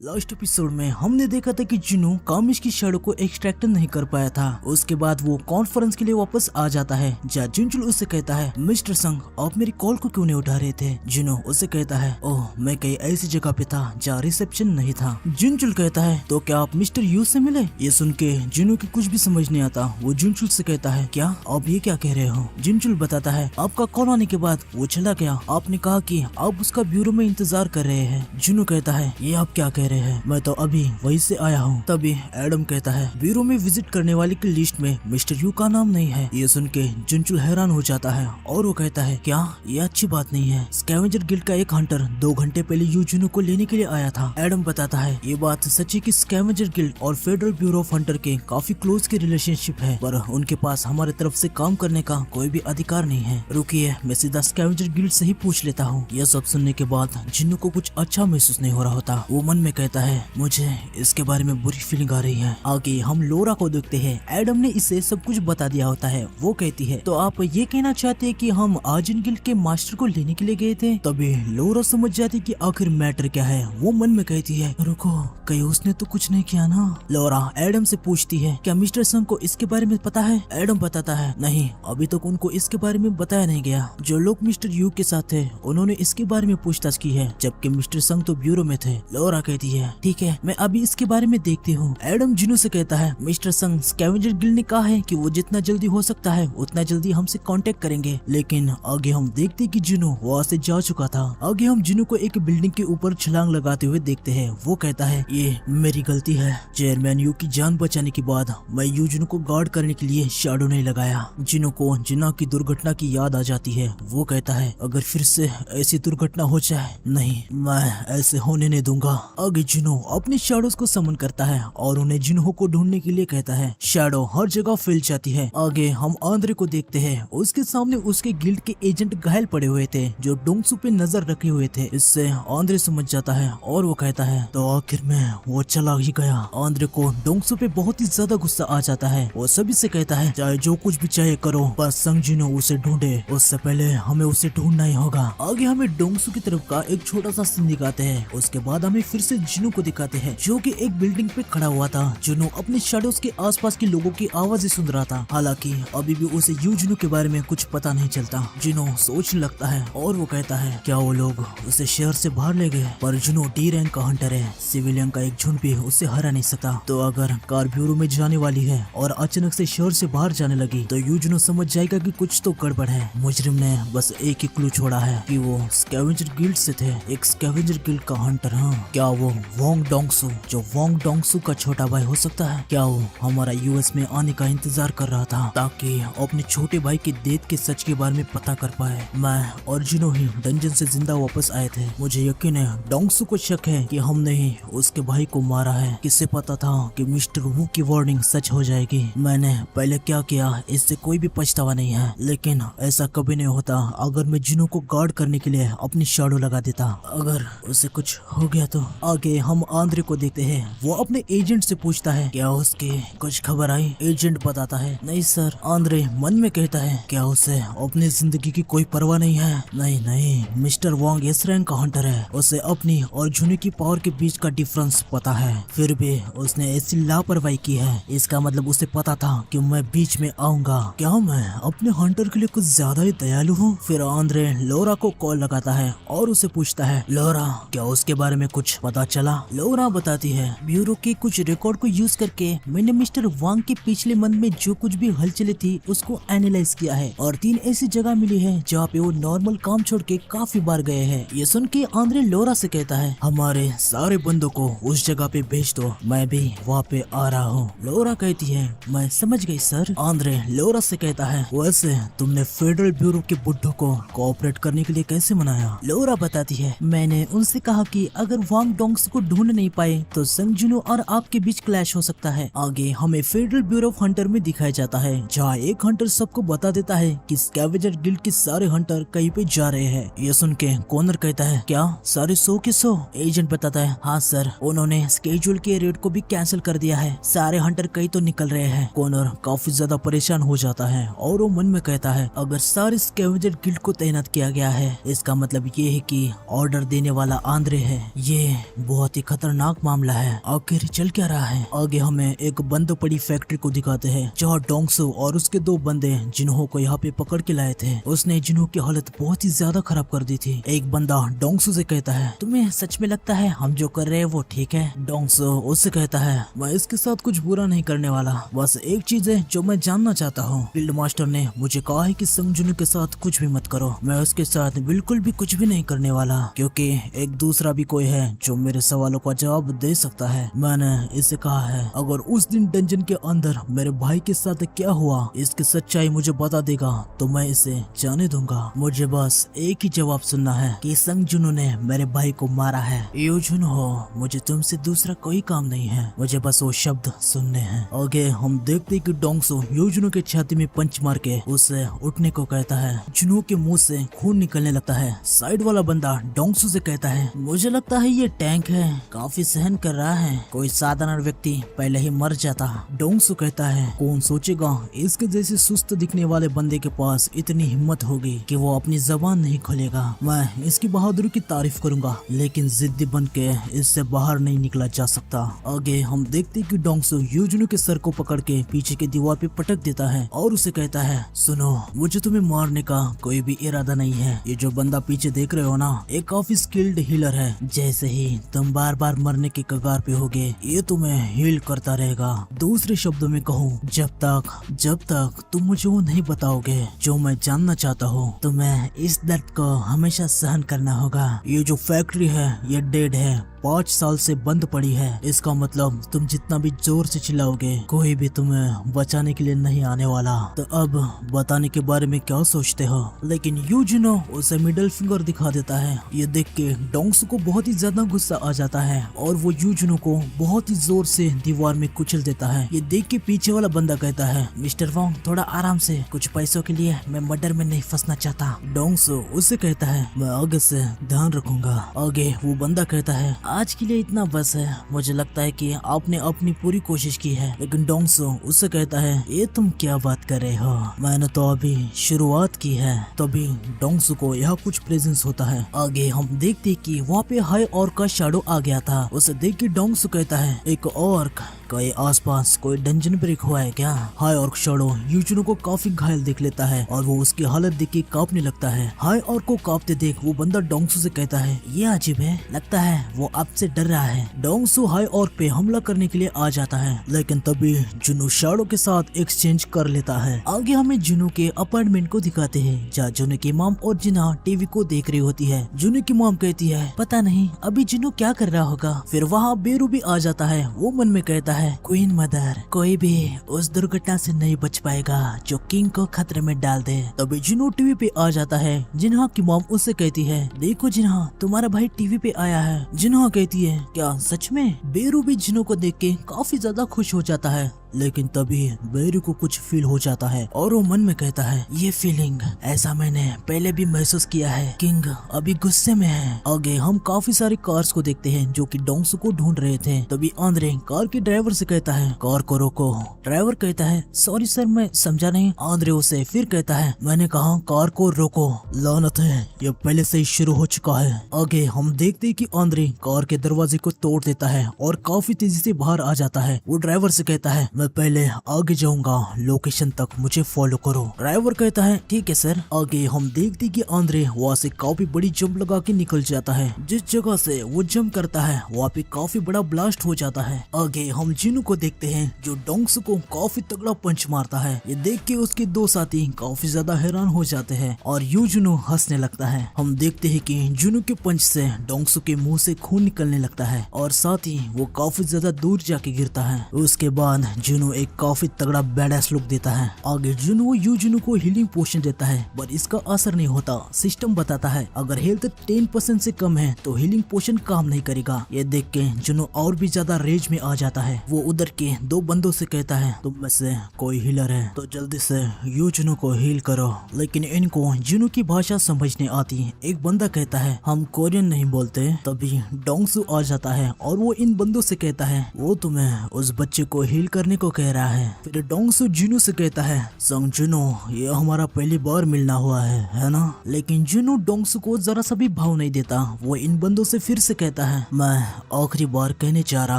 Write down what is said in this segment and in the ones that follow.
Last episode में हमने देखा था कि जिनू कामिश की शैडो को एक्सट्रैक्ट नहीं कर पाया था। उसके बाद वो कॉन्फ्रेंस के लिए वापस आ जाता है जहाँ जुनचुल उससे कहता है, मिस्टर संग आप मेरी कॉल को क्यों नहीं उठा रहे थे। जिनू उससे कहता है, ओह मैं कहीं ऐसी जगह पे था जहाँ रिसेप्शन नहीं था। जुनचुल कहता है, तो क्या आप मिस्टर यू से मिले। ये सुन के जिनू की कुछ भी समझ नहीं आता। वो जुनचुल से कहता है, क्या आप ये क्या कह रहे हो। जुनचुल बताता है, आपका कॉल आने के बाद वो चला गया। आपने कहा कि आप उसका ब्यूरो में इंतजार कर रहे हैं। जुनू कहता है, ये आप क्या कह रहे हैं, मैं तो अभी वहीं से आया हूँ। तभी एडम कहता है, ब्यूरो में विजिट करने वाले की लिस्ट में मिस्टर यू का नाम नहीं है। ये सुन के जुनचुल हैरान हो जाता है और वो कहता है, क्या ये अच्छी बात नहीं है। स्कैवेंजर गिल्ड का एक हंटर 2 घंटे पहले यू जुनू को लेने के लिए आया था। एडम बताता है, ये बात सच है कि स्कैवेंजर गिल्ड और फेडरल ब्यूरो ऑफ हंटर के काफी क्लोज की रिलेशनशिप है, पर उनके पास हमारे तरफ से काम करने का कोई भी अधिकार नहीं है। रुकिए मैं सीधा स्कैवेंजर गिल्ड से ही पूछ लेता हूँ। यह सब सुनने के बाद जिन्नू को कुछ अच्छा महसूस नहीं हो रहा होता। वो मन में कहता है, मुझे इसके बारे में बुरी फीलिंग आ रही है। आगे हम लोरा को देखते हैं। एडम ने इसे सब कुछ बता दिया होता है। वो कहती है, तो आप ये कहना चाहते हैं कि हम आर्जिन गिल्ड के मास्टर को लेने के लिए गए थे। तभी लोरा समझ जाती कि आखिर मैटर क्या है। वो मन में कहती है, रुको कहीं उसने तो कुछ नहीं किया ना। लोरा एडम से पूछती है, क्या मिस्टर संग को इसके बारे में पता है। एडम बताता है, नहीं अभी तक उनको इसके बारे में बताया नहीं गया। जो लोग मिस्टर यू के साथ थे उन्होंने इसके बारे में पूछताछ की है, जबकि मिस्टर संग तो ब्यूरो में थे। लोरा कहती है, ठीक है मैं अभी इसके बारे में देखती हूँ। एडम जिनू से कहता है, मिस्टर संग स्कैवेंजर गिल्ड ने कहा है कि वो जितना जल्दी हो सकता है उतना जल्दी हमसे कांटेक्ट करेंगे। लेकिन आगे हम देखते कि जिनू वहाँ से जा चुका था। आगे हम जिनू को एक बिल्डिंग के ऊपर छलांग लगाते हुए देखते हैं। वो कहता है, ये मेरी गलती है। चेयरमैन यू की जान बचाने के बाद मैं यू जिनू को गार्ड करने के लिए शैडो नहीं लगाया। जिनू को जिन्ना की दुर्घटना की याद आ जाती है। वो कहता है, अगर फिर से ऐसी दुर्घटना हो जाए, नहीं मैं ऐसे होने नहीं दूंगा। आगे जिनू अपने शैडोज को समन करता है और उन्हें जिन्हो को ढूंढने के लिए कहता है। शैडो हर जगह फैल जाती है। आगे हम आंद्रे को देखते हैं। उसके सामने उसके गिल्ड के एजेंट घायल पड़े हुए थे जो डोंगसू पे नजर रखे हुए थे। इससे आंद्रे समझ जाता है और वो कहता है, तो आखिर में वो चला ही गया। आंद्रे को डोंगसू पे बहुत ही ज्यादा गुस्सा आ जाता है। वो सभी से कहता है, चाहे जो कुछ भी चाहे करो, बस संग जिन्हो उसे ढूंढे। उससे पहले हमें उसे ढूंढना ही होगा। आगे हमें डोंगसू की तरफ का एक छोटा सा सीन दिखाते हैं। उसके बाद हमें फिर से जिन्हो को दिखाते हैं जो कि एक बिल्डिंग पे खड़ा हुआ था। जिन्हो अपने शैडोज के आसपास के लोगों की आवाजें सुन रहा था। हालांकि अभी भी उसे यू जिन्हो के बारे में कुछ पता नहीं चलता। जिन्हो सोचने लगता है और वो कहता है, क्या वो लोग उसे शहर से बाहर ले गए। पर जिन्हो डी रैंक का हंटर है। सिविलियन का एक झुंड भी उसे हरा नहीं सकता। तो अगर कार ब्यूरो में जाने वाली है और अचानक से शहर से बाहर जाने लगी तो यू जिन्हो समझ जाएगा कि कुछ तो गड़बड़ है। मुजरिम ने बस एक ही क्लू छोड़ा है कि वो स्कैवेंजर गिल्ड से थे। एक स्कैवेंजर गिल्ड का हंटर। हाँ, क्या वो वोंग डोंगसू जो वोंग डोंगसू का छोटा भाई हो सकता है। क्या वो हमारा यूएस में आने का इंतजार कर रहा था ताकि अपने छोटे भाई के डेथ के सच के बारे में पता कर पाए। मैं और जिन्हो ही डंजन से जिंदा वापस आए थे। मुझे यकीन है डोंगसू को शक है कि हमने ही उसके भाई को मारा है। किसे पता था कि मिस्टर वू की वार्निंग सच हो जाएगी। मैंने पहले क्या किया इससे कोई भी पछतावा नहीं है, लेकिन ऐसा कभी नहीं होता अगर मैं जिन्हो को गार्ड करने के लिए अपनी शैडो लगा देता। अगर उसे कुछ हो गया तो। आगे हम आंद्रे को देखते हैं। वो अपने एजेंट से पूछता है, क्या उसकी कुछ खबर आई। एजेंट बताता है, नहीं सर। आंद्रे मन में कहता है, क्या उसे अपनी जिंदगी की कोई परवाह नहीं है। नहीं नहीं, मिस्टर वोंग एस रैंक का हंटर है। उसे अपनी और जुनी की पावर के बीच का डिफरेंस पता है, फिर भी उसने ऐसी लापरवाही की है। इसका मतलब उसे पता था कि मैं बीच में आऊंगा। क्या मैं अपने हंटर के लिए कुछ ज्यादा ही दयालु हूँ। फिर आंद्रे लोरा को कॉल लगाता है और उसे पूछता है, लोरा क्या उसके बारे में कुछ पता चला। लोरा बताती है, ब्यूरो के कुछ रिकॉर्ड को यूज करके मैंने मिस्टर वांग के पिछले मंथ में जो कुछ भी हलचलें थी उसको एनालाइज किया है और 3 ऐसी जगह मिली है जहाँ पे वो नॉर्मल काम छोड़ के काफी बार गए हैं। ये सुन के आंद्रे लोरा से कहता है, हमारे सारे बंदों को उस जगह पे भेज दो, मैं भी वहाँ पे आ रहा हूँ। लोरा कहती है, मैं समझ गई सर। आंद्रे लोरा से कहता है, वैसे तुमने फेडरल ब्यूरो के बुड्ढों को कोऑपरेट करने के लिए कैसे मनाया। लोरा बताती है, मैंने उनसे कहा कि अगर वांग डोंग्स को ढूंढ नहीं पाए तो संग जिन्हो और आपके बीच क्लैश हो सकता है। आगे हमें फेडरल ब्यूरो ऑफ हंटर में दिखाया जाता है जहाँ एक हंटर सबको बता देता है कि स्कैवेंजर गिल्ड के सारे हंटर कहीं पे जा रहे हैं। ये सुन के कॉर्नर कहता है, क्या सारे 100 के 100। एजेंट बताता है, हाँ सर, उन्होंने स्केड्यूल के रेट को भी कैंसिल कर दिया है। सारे हंटर कहीं तो निकल रहे हैं। कॉर्नर काफी ज्यादा परेशान हो जाता है और वो मन में कहता है, अगर सारे स्कैवेंजर गिल्ड को तैनात किया गया है इसका मतलब ये है कि ऑर्डर देने वाला आंद्रे है। ये बहुत ही खतरनाक मामला है। आखिर चल क्या रहा है? आगे हमें एक बंद पड़ी फैक्ट्री को दिखाते हैं जहाँ डोंगसू और उसके दो बंदे जिन्हों को यहाँ पे पकड़ के लाए थे, उसने जिन्हों की हालत बहुत ही ज्यादा खराब कर दी थी। एक बंदा डोंगसू से कहता है, तुम्हें सच में लगता है हम जो कर रहे हैं वो ठीक है? डोंगसू उससे कहता है, मैं इसके साथ कुछ बुरा नहीं करने वाला, बस एक चीज है जो मैं जानना चाहता हूँ। फील्ड मास्टर ने मुझे कहा है कि संग जुनू के साथ कुछ भी मत करो। मैं उसके साथ बिल्कुल भी कुछ भी नहीं करने वाला, क्योंकि एक दूसरा भी कोई है जो मेरे सवालों का जवाब दे सकता है। मैंने इसे कहा है अगर उस दिन डंजन के अंदर मेरे भाई के साथ क्या हुआ इसकी सच्चाई मुझे बता देगा तो मैं इसे जाने दूंगा। मुझे बस एक ही जवाब सुनना है कि संग जुनू ने मेरे भाई को मारा है। यूजुन हो, मुझे तुमसे दूसरा कोई काम नहीं है, मुझे बस वो शब्द सुनने हैं। आगे हम देखते कि डोंगसू यूजुनो के छाती में पंच मार के उसे उठने को कहता है। जुनू के मुंह से खून निकलने लगता है। साइड वाला बंदा डोंगसू से कहता है, मुझे लगता है ये टैंक है, काफी सहन कर रहा है, कोई साधारण व्यक्ति पहले ही मर जाता। डोंगसू कहता है, कौन सोचेगा इसके जैसे सुस्त दिखने वाले बंदे के पास इतनी हिम्मत होगी कि वो अपनी जबान नहीं खोलेगा। मैं इसकी बहादुरी की तारीफ करूंगा, लेकिन जिद्दी बन के इससे बाहर नहीं निकला जा सकता। आगे हम देखते कि डोंगसू यूजुनो के सर को पकड़ के पीछे की दीवार पे पटक देता है और उसे कहता है, सुनो, मुझे तुम्हें मारने का कोई भी इरादा नहीं है। ये जो बंदा पीछे देख रहे हो ना, एक काफी स्किल्ड हीलर है। जैसे ही तुम बार बार मरने की कगार पे होगे ये तुम्हें हील करता रहेगा। दूसरे शब्दों में कहूँ, जब तक तुम मुझे वो नहीं बताओगे जो मैं जानना चाहता हूँ, तुम्हें इस दर्द को हमेशा सहन करना होगा। ये जो फैक्ट्री है ये डेड है, 5 साल से बंद पड़ी है। इसका मतलब तुम जितना भी जोर से चिल्लाओगे कोई भी तुम्हें बचाने के लिए नहीं आने वाला। तो अब बताने के बारे में क्या सोचते हो? लेकिन यूजुनो उसे मिडिल फिंगर दिखा देता है। ये देख के डोंगसू को बहुत ही ज्यादा गुस्सा आ जाता है और वो यूजुनो को बहुत ही जोर से दीवार में कुचल देता है। ये देख के पीछे वाला बंदा कहता है, मिस्टर वोंग थोड़ा आराम से, कुछ पैसों के लिए मैं मर्डर में नहीं फंसना चाहता। डोंगसू उससे कहता है, मैं आगे से ध्यान रखूंगा। आगे वो बंदा कहता है, आज के लिए इतना बस है, मुझे लगता है कि आपने अपनी पूरी कोशिश की है। लेकिन डोंगसू उससे कहता है, ये तुम क्या बात कर रहे हो, मैंने तो अभी शुरुआत की है। तभी डोंगसू को यहाँ कुछ प्रेजेंस होता है। आगे हम देखते कि वहाँ पे हाई ऑर्क का शैडो आ गया था। उसे देख के डोंगसू कहता है, एक ऑर्क, कोई आसपास कोई डंजन ब्रेक हुआ है क्या? हाई ऑर्क शैडो यूजुनो को काफी घायल देख लेता है और वो उसकी हालत देख के कांपने लगता है। हाई ऑर्क को कांपते देख वो बंदा डोंगसू से कहता है, ये अजीब है, लगता है वो आपसे डर रहा है। डोंगसू हाई ऑर्क पे हमला करने के लिए आ जाता है, लेकिन तभी जुनू शैडो के साथ एक्सचेंज कर लेता है। आगे हमें जुनू के अपार्टमेंट को दिखाते हैं जहाँ जुनू की मॉम और जिन्हा टीवी को देख रही होती है। जुनू की मॉम कहती है, पता नहीं अभी जुनू क्या कर रहा होगा। फिर वहाँ बेरू भी आ जाता है। वो मन में कहता है, क्वीन मदर, कोई भी उस दुर्घटना से नहीं बच पाएगा जो किंग को खतरे में डाल दे। तभी जुनू टीवी पे आ जाता है। जिन्हा की मॉम उससे कहती है, देखो जिन्हा, तुम्हारा भाई टीवी पे आया है। जिन्हा कहती है, क्या सच में? बेरू भी जिन्हो को देख के काफी ज्यादा खुश हो जाता है, लेकिन तभी बेरू को कुछ फील हो जाता है और वो मन में कहता है, ये फीलिंग ऐसा मैंने पहले भी महसूस किया है, किंग अभी गुस्से में है। आगे हम काफी सारी कार्स को देखते हैं जो कि डोंगसू को ढूंढ रहे थे। तभी आंद्रे कार के ड्राइवर से कहता है, कार को रोको। ड्राइवर कहता है, सॉरी सर, मैं समझा नहीं। आंद्रे उसे फिर कहता है, मैंने कहा कार को रोको। लानत है, ये पहले से ही शुरू हो चुका है। आगे हम देखते हैं कि आंद्रे कार के दरवाजे को तोड़ देता है और काफी तेजी से बाहर आ जाता है। वो ड्राइवर से कहता है, मैं पहले आगे जाऊंगा, लोकेशन तक मुझे फॉलो करो। ड्राइवर कहता है, ठीक है सर। आगे हम देखते कि आंद्रे वहाँ से काफी बड़ी जंप लगा के निकल जाता है। जिस जगह से वो जंप करता है वहाँ पे काफी बड़ा ब्लास्ट हो जाता है। आगे हम जिनू को देखते हैं जो डोंगसू को काफी तगड़ा पंच मारता है। ये देख के उसके दो साथी काफी ज्यादा हैरान हो जाते हैं और यूजुनो हंसने लगता है। हम देखते हैं कि जुनू के पंच से डोंगसू के मुंह से खून निकलने लगता है और साथ ही वो काफी ज्यादा दूर जाके गिरता है। उसके बाद जुनू एक काफी तगड़ा बैडएस लुक देता है। आगे जुनू यूजुनो को हीलिंग पोशन देता है, पर इसका असर नहीं होता। सिस्टम बताता है अगर हेल्थ 10% से कम है तो हीलिंग पोशन काम नहीं करेगा। ये देख के जुनू और भी ज्यादा रेज में आ जाता है। वो उधर के दो बंदों से कहता है, तुम में से कोई हीलर है तो जल्दी से यूजुनो को हील करो। लेकिन इनको जुनू की भाषा समझने आती है। एक बंदा कहता है, हम कोरियन नहीं बोलते। तभी डोंगसू आ जाता है और वो इन बंदों से कहता है, वो तुम्हें उस बच्चे को हील करने करने को कह रहा है। फिर डोंगसू जुनू से कहता है, संग जुनू, ये हमारा पहली बार मिलना हुआ है ना? लेकिन जुनू डोंगसू को जरा सा भी भाव नहीं देता। वो इन बंदों से फिर से कहता है, मैं आखिरी बार कहने जा रहा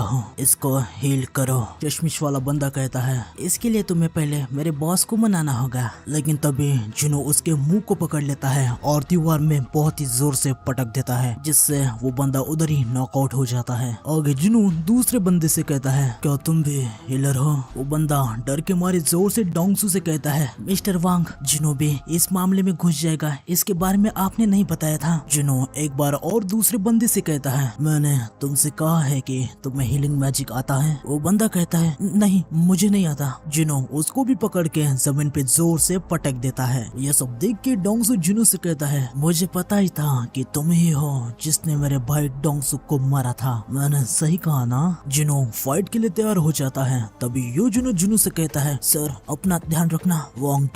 हूँ, इसको हील करो। चश्मिश वाला बंदा कहता है, इसके लिए तुम्हें पहले मेरे बॉस को मनाना होगा। लेकिन तभी जुनू उसके मुंह को पकड़ लेता है और दीवार में बहुत ही जोर से पटक देता है, जिससे वो बंदा उधर ही नॉकआउट हो जाता है। आगे जुनू दूसरे बंदे से कहता है, क्या तुम भी हीलर हो? वो बंदा डर के मारे जोर से डोंगसू से कहता है, मिस्टर वांग, जुनू भी इस मामले में घुस जाएगा, इसके बारे में आपने नहीं बताया था। जुनू एक बार और दूसरे बंदे से कहता है, मैंने तुमसे कहा है कि तुम्हें हीलिंग मैजिक आता है। वो बंदा कहता है, नहीं मुझे नहीं आता। जुनू उसको भी पकड़ के जमीन पे जोर से पटक देता है। ये सब देख के डोंगसू जुनू से कहता है, मुझे पता ही था कि तुम ही हो जिसने मेरे भाई डोंगसू को मारा था। मैंने सही कहा ना? जुनू फाइट के लिए तैयार हो जाता है। तभी यो जुनू से कहता है, सर अपना ध्यान रखना, वांग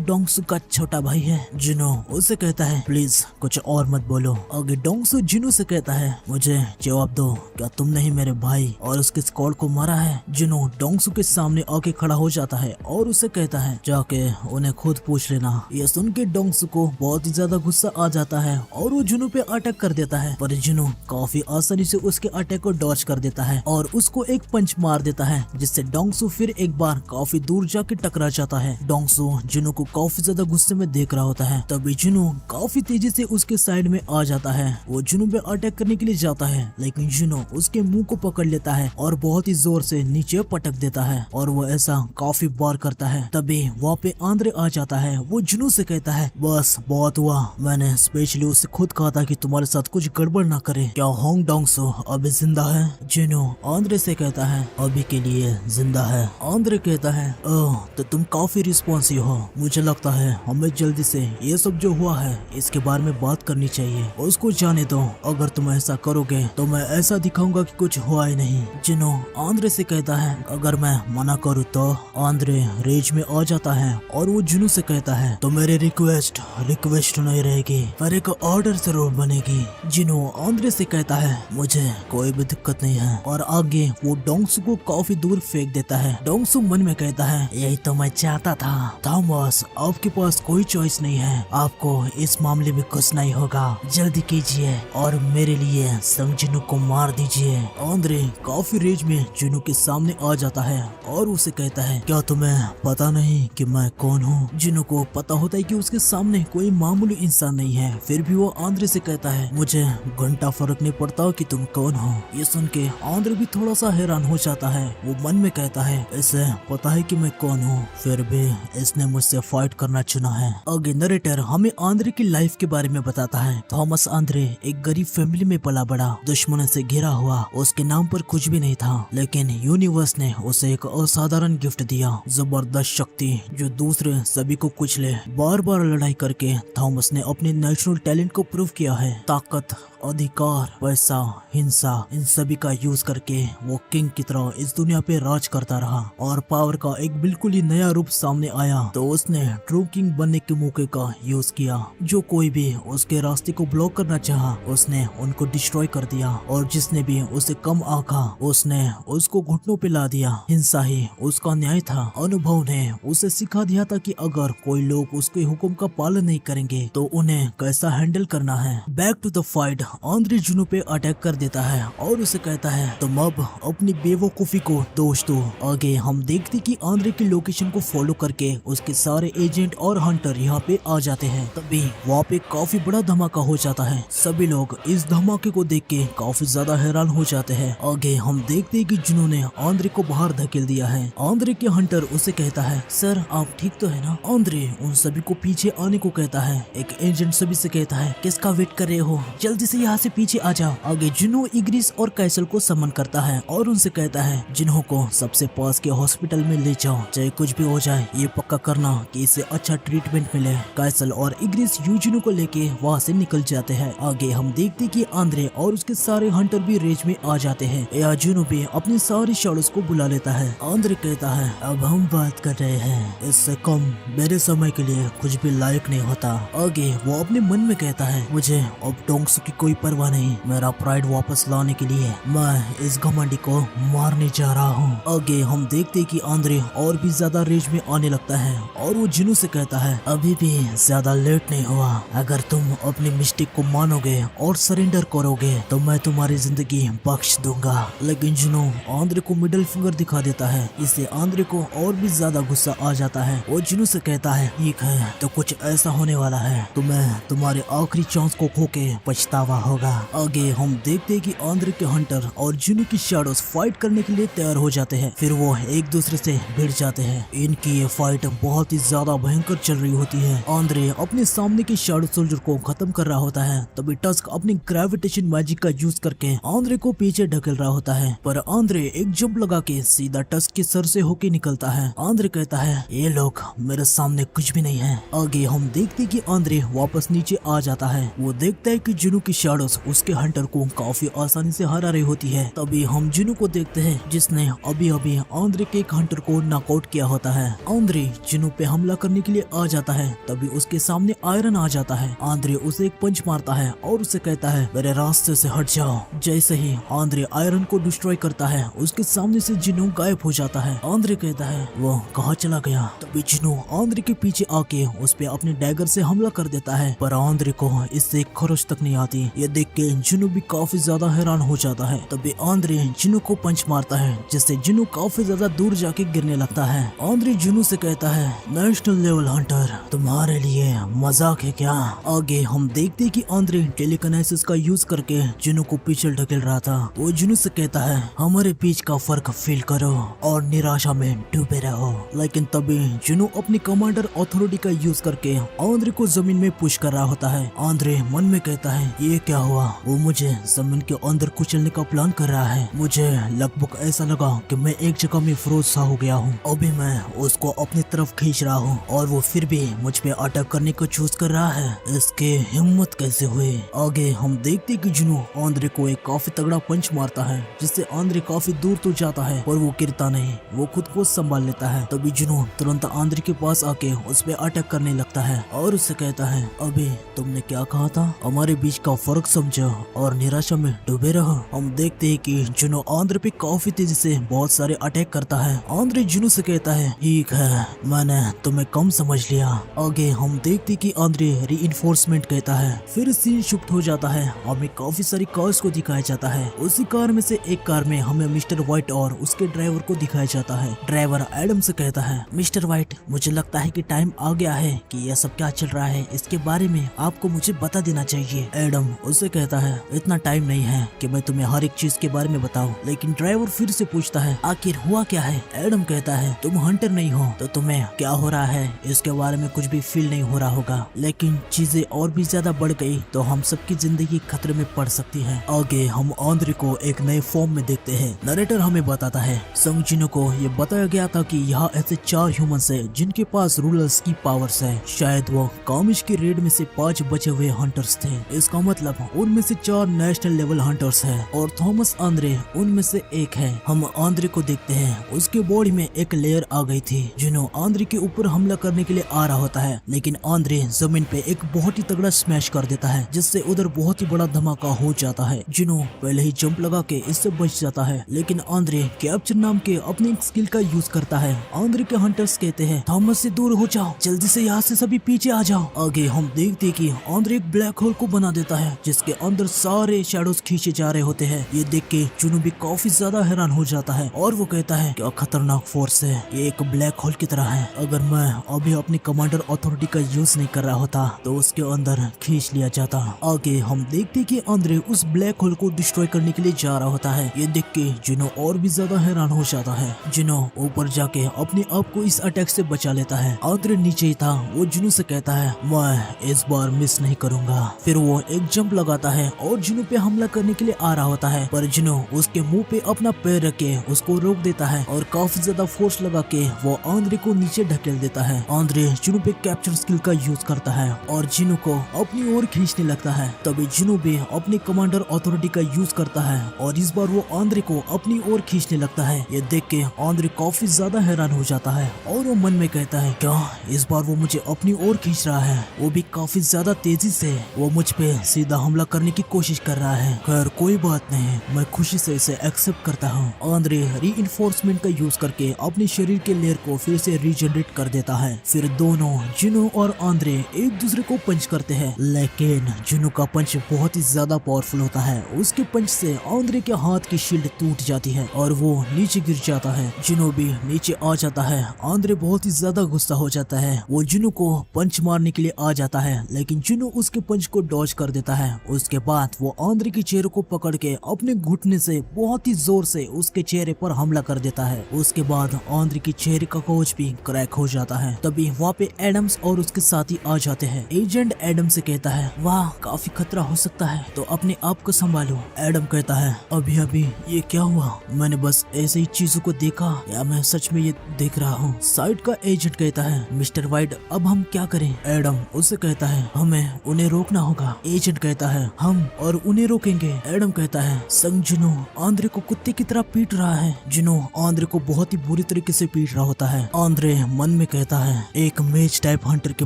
डोंगसू का छोटा भाई है। जुनू उसे कहता है, प्लीज कुछ और मत बोलो। आगे डोंगसू जुनू से कहता है, मुझे जवाब दो, क्या तुमने ही मेरे भाई और उसके स्क्वाड को मारा है? जुनू डोंगसू के सामने आके खड़ा हो जाता है और उसे कहता है, जाके उन्हें खुद पूछ लेना। ये सुन के डोंगसू को बहुत ही ज्यादा गुस्सा आ जाता है और वो जुनू पे अटैक कर देता है, पर जुनू काफी आसानी से उसके अटैक को डॉज कर देता है और उसको एक पंच मार देता है, जिससे डोंगसू फिर एक बार काफी दूर जाके टकरा जाता है। डोंगसू जुनू को काफी ज्यादा गुस्से में देख रहा होता है। तभी जुनू काफी तेजी से उसके साइड में आ जाता है। वो जुनू पे अटैक करने के लिए जाता है, लेकिन जुनू उसके मुंह को पकड़ लेता है और बहुत ही जोर से नीचे पटक देता है और वो ऐसा काफी बार करता है। तभी वहाँ पे आंद्रे आ जाता है। वो जुनू से कहता है, बस बहुत हुआ, मैंने स्पेशली उससे खुद कहा था कि तुम्हारे साथ कुछ गड़बड़ ना करे। क्या होंग डोंगसू अभी जिंदा है? जुनू आंद्रे से कहता है, अभी के लिए जिंदा है। आंद्रे कहता है, ओह तो तुम काफी रिस्पॉन्सिव हो, मुझे लगता है हमें जल्दी से ये सब जो हुआ है इसके बारे में बात करनी चाहिए। उसको जाने दो, अगर तुम ऐसा करोगे तो मैं ऐसा दिखाऊंगा कि कुछ हुआ ही नहीं। जुनू आंद्रे से कहता है, अगर मैं मना करूँ तो? आंद्रे रेज में आ जाता है और वो जुनू से कहता है, तो मेरी रिक्वेस्ट नहीं रहेगी, पर एक ऑर्डर जरूर बनेगी। जुनू आंद्रे से कहता है, मुझे कोई भी दिक्कत नहीं है, और आगे वो डोंगसू को काफी दूर फेंक देता है। डोंगसू मन में कहता है, यही तो मैं चाहता था। थॉमस, आपके पास कोई चॉइस नहीं है, आपको इस मामले में घुसना ही होगा। जल्दी कीजिए और मेरे लिए संग जुनू को मार दीजिए। आंद्रे काफी रेज में जुनू के सामने आ जाता है और उसे कहता है, क्या तुम्हें पता नहीं कि मैं कौन हूँ? जुनू को पता होता है कि उसके सामने कोई मामूली इंसान नहीं है, फिर भी वो आंद्रे से कहता है, मुझे घंटा फर्क नहीं पड़ता कि तुम कौन हो। ये सुन के आंद्रे भी थोड़ा सा हैरान हो जाता है। वो मन में कहता है, इसे पता है कि मैं कौन हूँ, फिर भी इसने मुझसे फाइट करना चुना है। आगे नरेटर हमें आंद्रे की लाइफ के बारे में बताता है। थॉमस आंद्रे एक गरीब फैमिली में पला बड़ा, दुश्मनों से घिरा हुआ, उसके नाम पर कुछ भी नहीं था, लेकिन यूनिवर्स ने उसे एक असाधारण गिफ्ट दिया, जबरदस्त शक्ति जो दूसरे सभी को कुचले। बार बार लड़ाई करके थॉमस ने अपने नेचुरल टैलेंट को प्रूव किया है। ताकत, अधिकार, पैसा, हिंसा, इन सभी का यूज करके वो किंग की तरह इस दुनिया पे राज करता रहा, और पावर का एक बिल्कुल ही नया रूप सामने आया तो उसने ट्रू किंग बनने के मौके का यूज किया। जो कोई भी उसके रास्ते को ब्लॉक करना चाहा, उसने उनको डिस्ट्रॉय कर दिया, और जिसने भी उसे कम आंका, उसने उसको घुटनों पे ला दिया। हिंसा ही उसका न्याय था। अनुभव ने उसे सिखा दिया था कि अगर कोई लोग उसके हुक्म का पालन नहीं करेंगे तो उन्हें कैसा हैंडल करना है। Back to the fight, Andre जुनू पे अटैक कर देता है और उसे कहता है, तुम अब अपनी बेवकूफी को दोष दो। आगे हम देखते कि आंद्रे की लोकेशन को फॉलो करके उसके सारे एजेंट और हंटर यहाँ पे आ जाते हैं। तभी वहाँ पे काफी बड़ा धमाका हो जाता है। सभी लोग इस धमाके को देख के काफी ज्यादा हैरान हो जाते हैं। आगे हम देखते हैं कि जुनू ने आंद्रे को बाहर धकेल दिया है। आंद्रे के हंटर उसे कहता है, सर आप ठीक तो है ना? आंद्रे उन सभी को पीछे आने को कहता है। एक एजेंट सभी से कहता है, किसका वेट कर रहे हो, जल्दी से यहाँ से पीछे आ जाओ। आगे जुनू इग्रिस और कैसल को समन करता है और उनसे कहता है, जिन्हों को सबसे पास के हॉस्पिटल में ले जाओ, चाहे कुछ भी हो जाए, ये पक्का करना कि इसे अच्छा ट्रीटमेंट मिले। कैसल और इग्रिस यूजिनो को लेके वहाँ से निकल जाते हैं। आगे हम देखते कि आंद्रे और उसके सारे हंटर भी रेज में आ जाते हैं। यूजिनो भी अपनी सारी शैडोज को बुला लेता है। आंद्रे कहता है, अब हम बात कर रहे हैं, इससे कम मेरे समय के लिए कुछ भी लायक नहीं होता। आगे वो अपने मन में कहता है, मुझे अब डोंगसू की कोई कोई परवाह नहीं। मेरा प्राइड वापस लाने के लिए मैं इस घमंडी को मारने जा रहा हूँ। आगे हम देखते कि आंद्रे और भी ज्यादा रेज में आने लगता है और वो जिनू से कहता है अभी भी ज्यादा लेट नहीं हुआ। अगर तुम अपनी मिस्टेक को मानोगे और सरेंडर करोगे तो मैं तुम्हारी जिंदगी बख्श दूंगा। लेकिन जिनू आंद्रे को मिडिल फिंगर दिखा देता है। इससे आंद्रे को और भी ज्यादा गुस्सा आ जाता है। वो जिनू से कहता है ठीक है तो कुछ ऐसा होने वाला है, तुम्हें तुम्हारे आखिरी चांस को खो के पछतावा होगा। आगे हम देखते कि आंद्रे के हंटर और जिनू की शैडोज फाइट करने के लिए तैयार हो जाते हैं। फिर वो एक दूसरे से भिड़ जाते हैं। इनकी ये फाइट बहुत ही ज्यादा भयंकर चल रही होती है। आंद्रे अपने सामने के शैडो सोल्जर को खत्म कर रहा होता है, तभी टस्क अपनी ग्रेविटेशन मैजिक का यूज करके आंद्रे को पीछे ढकेल रहा होता है। पर आंद्रे एक जंप लगा के सीधा टस्क के सर से होके निकलता है। आंद्रे कहता है ये लोग मेरे सामने कुछ भी नहीं है। आगे हम देखते कि आंद्रे वापस नीचे आ जाता है। वो देखता है कि जिनू की शैडोज उसके हंटर को काफी आसानी से हरा रही होती है। तभी हम जिनू को देखते हैं जिसने अभी अभी आंद्रे के एक हंटर को नॉकआउट किया होता है। आंद्रे जिनू पे हमला करने के लिए आ जाता है, तभी उसके सामने आयरन आ जाता है। आंद्रे उसे एक पंच मारता है और उसे कहता है मेरे रास्ते से हट जाओ। जैसे ही आंद्रे आयरन को डिस्ट्रॉय करता है, उसके सामने से जिनू गायब हो जाता है। आंद्रे कहता है वो कहाँ चला गया। तभी जिनू आंद्रे के पीछे आके उस पे अपने डैगर से हमला कर देता है, पर आंद्रे को इससे खरोच तक नहीं आती। ये देख के जिनू भी काफी ज्यादा हैरान हो जाता है। तभी आंद्रे जिनू को पंच मारता है, जिससे जिनू काफी ज्यादा दूर जाके गिरने लगता है। आंद्रे जिनू से कहता है नेशनल लेवल हंटर तुम्हारे लिए मजाक है क्या। आगे हम देखते कि आंद्रे टेलीकिनेसिस का यूज करके जिनू को पीछे ढकेल रहा था। वो जिनू से कहता है हमारे बीच का फर्क फील करो और निराशा में डूबे रहो। लेकिन तभी जिनू अपनी कमांडर अथॉरिटी का यूज करके आंद्रे को जमीन में पुश कर रहा होता है। आंद्रे मन में कहता है ये क्या हुआ, वो मुझे जमीन के अंदर कुचलने का प्लान कर रहा है। मुझे लगभग ऐसा लगा कि मैं एक जगह में फ्रोज सा हो गया हूँ। अभी मैं उसको अपनी तरफ खींच रहा हूँ और वो फिर भी मुझ पे अटैक करने को चूज कर रहा है। इसके हिम्मत कैसे हुई। आगे हम देखते कि जिनू आंद्रे को एक काफी तगड़ा पंच मारता है, जिससे आंद्रे काफी दूर तो जाता है पर वो गिरता नहीं, वो खुद को संभाल लेता है। तभी जिनू तुरंत आंद्रे के पास आके उस पे अटैक करने लगता है और उससे कहता है अभी तुमने क्या कहा था, हमारे बीच का फर्क समझो और निराशा में डूबे रहो। हम देखते हैं कि जिनू आंद्रे पे काफी तेजी से बहुत सारे अटैक करता है। आंद्रे जिनू से कहता है ठीक है मैंने तुम्हें कम समझ लिया। आगे हम देखते कि आंद्रे रीइंफोर्समेंट कहता है। फिर सीन शिफ्ट हो जाता है। हमें काफी सारी कार्स को दिखाया जाता है। उसी कार में से एक कार में हमें मिस्टर व्हाइट और उसके ड्राइवर को दिखाया जाता है। ड्राइवर एडम से कहता है मिस्टर व्हाइट मुझे लगता है कि टाइम आ गया है कि यह सब क्या चल रहा है इसके बारे में आपको मुझे बता देना चाहिए। एडम उससे कहता है इतना टाइम नहीं है कि मैं तुम्हें हर एक चीज के बारे में बताऊं। लेकिन ड्राइवर फिर से पूछता है आखिर हुआ क्या है। एडम कहता है तुम हंटर नहीं हो तो तुम्हें क्या हो रहा है इसके बारे में कुछ भी फील नहीं हो रहा होगा, लेकिन चीजें और भी ज्यादा बढ़ गई तो हम सबकी जिंदगी खतरे में पड़ सकती है। आगे हम आंद्रे को एक नए फॉर्म में देखते हैं। नरेटर हमें बताता है संग जिनू को ये बताया गया था कि यहाँ ऐसे 4 ह्यूमंस है जिनके पास रूलर्स की पावर्स है। शायद वो कामिश की रेड में से 5 बचे हुए हंटर्स थे। इसका मतलब उनमें से 4 नेशनल लेवल हंटर्स है और थॉमस आंद्रे उनमें से एक है। हम आंद्रे को देखते हैं, उसके बॉडी में एक लेयर आ गई थी। जिनू आंद्रे के ऊपर हमला करने के लिए आ रहा होता है, लेकिन आंद्रे जमीन पे एक बहुत ही तगड़ा स्मैश कर देता है, जिससे उधर बहुत ही बड़ा धमाका हो जाता है। जिनू पहले ही जंप लगा के इससे बच जाता है, लेकिन आंद्रे कैप्चर नाम के अपनी स्किल का यूज करता है। आंद्रे के हंटर्स कहते हैं थॉमस से दूर हो जाओ, जल्दी से यहाँ से सभी पीछे आ जाओ। आगे हम देखते कि आंद्रे एक ब्लैक होल को बना देता है, जिसके अंदर सारे शैडोज खींचे जा रहे होते हैं। ये देख के जिनू भी काफी ज्यादा हैरान हो जाता है और वो कहता है क्या खतरनाक फोर्स है, ये एक ब्लैक होल की तरह है। अगर मैं अभी अपनी कमांडर अथॉरिटी का यूज नहीं कर रहा होता तो उसके अंदर खींच लिया जाता। आगे हम देखते कि आंद्रे उस ब्लैक होल को डिस्ट्रॉय करने के लिए जा रहा होता है। ये देख के जिनू और भी ज्यादा हैरान हो जाता है। जिनू ऊपर जाके अपने आप को इस अटैक से बचा लेता है। आंद्रे नीचे ही था। वो जिनू से कहता है मैं इस बार मिस नहीं करूंगा। फिर वो एक जंप लगाता है और जिनू पे हमला करने के लिए आ रहा होता है, पर जिनू उसके मुंह पे अपना पैर रख के उसको रोक देता है और काफी ज्यादा फोर्स लगा के वो आंद्रे को नीचे ढकेल देता है। आंद्रे जिनू पे कैप्चर स्किल का यूज करता है और जिनू को अपनी ओर खींचने लगता है। तभी जिनू भी अपनी कमांडर अथॉरिटी का यूज करता है और इस बार वो आंद्रे को अपनी ओर खींचने लगता है। ये देख के आंद्रे काफी ज्यादा हैरान हो जाता है और वो मन में कहता है क्या इस बार वो मुझे अपनी ओर खींच रहा है, वो भी काफी ज्यादा तेजी से। वो मुझ पे सीधा ज्यादा हमला करने की कोशिश कर रहा है। खैर कोई बात नहीं, मैं खुशी से इसे एक्सेप्ट करता हूँ। आंद्रे रीइंफोर्समेंट का यूज करके अपने शरीर के लेयर को फिर से रीजनरेट कर देता है। फिर दोनों जुनो और आंद्रे एक दूसरे को पंच करते हैं, लेकिन जुनो का पंच बहुत ही ज्यादा पावरफुल होता है। उसके पंच से आंद्रे के हाथ की शील्ड टूट जाती है और वो नीचे गिर जाता है। जुनो भी नीचे आ जाता है। आंद्रे बहुत ही ज्यादा गुस्सा हो जाता है। वो जुनो को पंच मारने के लिए आ जाता है, लेकिन जुनो उसके पंच को डॉज कर देता है। उसके बाद वो आंद्रे के चेहरे को पकड़ के अपने घुटने से बहुत ही जोर से उसके चेहरे पर हमला कर देता है। उसके बाद आंद्रे के चेहरे का कवच भी क्रैक हो जाता है। तभी वहाँ पे एडम्स और उसके साथी आ जाते हैं। एजेंट एडम से कहता है, वाह काफी खतरा हो सकता है, तो अपने आप को संभालो। एडम कहता है, अभी अभी ये क्या हुआ? मैंने बस ऐसे ही चीजों को देखा या मैं सच में ये देख रहा हूँ? साइड का एजेंट कहता है, मिस्टर वाइट अब हम क्या करें? एडम उससे कहता है, हमें उन्हें रोकना होगा। एजेंट कहता है, हम और उन्हें रोकेंगे। एडम कहता है, संग जुनो आंद्रे को कुत्ते की तरह पीट रहा है। जुनो आंद्रे को बहुत ही बुरी तरीके से पीट रहा होता है। आंद्रे मन में कहता है, एक मेज टाइप हंटर के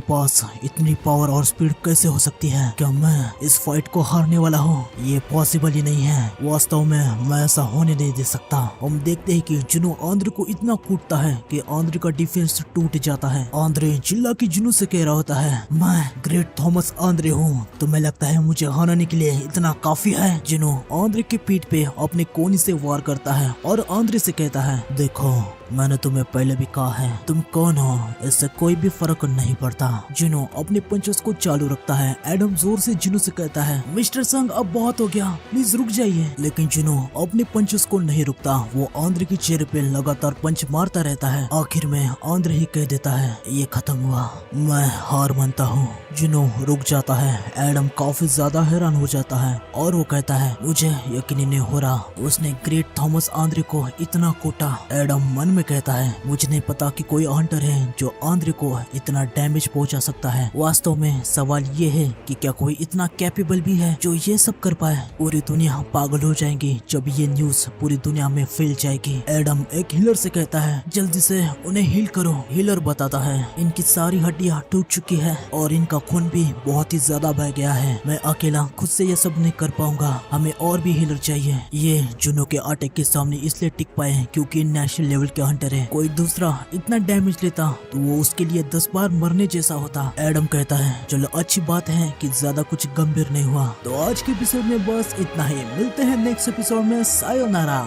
पास इतनी पावर और स्पीड कैसे हो सकती है? क्या मैं इस फाइट को हारने वाला हूँ? ये पॉसिबल ही नहीं है। वास्तव में मैं ऐसा होने नहीं दे सकता। हम देखते हैं कि जुनो आंद्रे को इतना कूटता है कि आंद्रे का डिफेंस टूट जाता है। आंद्रे चिल्ला के जुनो से कह रहा होता है, मैं ग्रेट थॉमस आंद्रे हूँ, तुम्हें लगता है मुझे हराने के लिए इतना काफी है? जुनो आंद्रे की पीठ पे अपने कोनी से वार करता है और आंद्रे से कहता है, देखो मैंने तुम्हें पहले भी कहा है, तुम कौन हो इससे कोई भी फर्क नहीं पड़ता। जुनो अपने पंचेस को चालू रखता है। एडम जोर से जुनो से कहता है, मिस्टर संग अब बहुत हो गया, प्लीज रुक जाइए। लेकिन जुनो अपने पंचेस को नहीं रुकता। वो आंद्रे के चेहरे पे लगातार पंच मारता रहता है। आखिर में आंद्रे ही कह देता है, ये खत्म हुआ, मैं हार मानता हूँ। जुनो रुक जाता है। एडम काफी ज्यादा हैरान हो जाता है और वो कहता है, मुझे यकीन नहीं हो रहा उसने ग्रेट थॉमस आंद्रे को इतना कूटा। एडम मन में कहता है, मुझे नहीं पता कि कोई हंटर है जो आंद्रे को इतना डैमेज पहुंचा सकता है। वास्तव में सवाल ये है कि क्या कोई इतना कैपेबल भी है जो ये सब कर पाए? पूरी दुनिया पागल हो जाएगी जब ये न्यूज पूरी दुनिया में फैल जाएगी। एडम एक हीलर से कहता है, जल्दी से उन्हें हील करो। हीलर बताता है, इनकी सारी हड्डियां टूट चुकी है और इनका खून भी बहुत ही ज्यादा बह गया है। मैं अकेला खुद से ये सब नहीं कर पाऊंगा, हमें और भी हीलर चाहिए। ये जुनो के अटैक के सामने इसलिए टिक पाए हैं क्योंकि नेशनल लेवल के हंटर है। कोई दूसरा इतना डैमेज लेता तो वो उसके लिए 10 बार मरने जैसा होता। एडम कहता है, चलो अच्छी बात है कि ज्यादा कुछ गंभीर नहीं हुआ। तो आज के एपिसोड में बस इतना ही। मिलते हैं नेक्स्ट एपिसोड में। सायोनारा।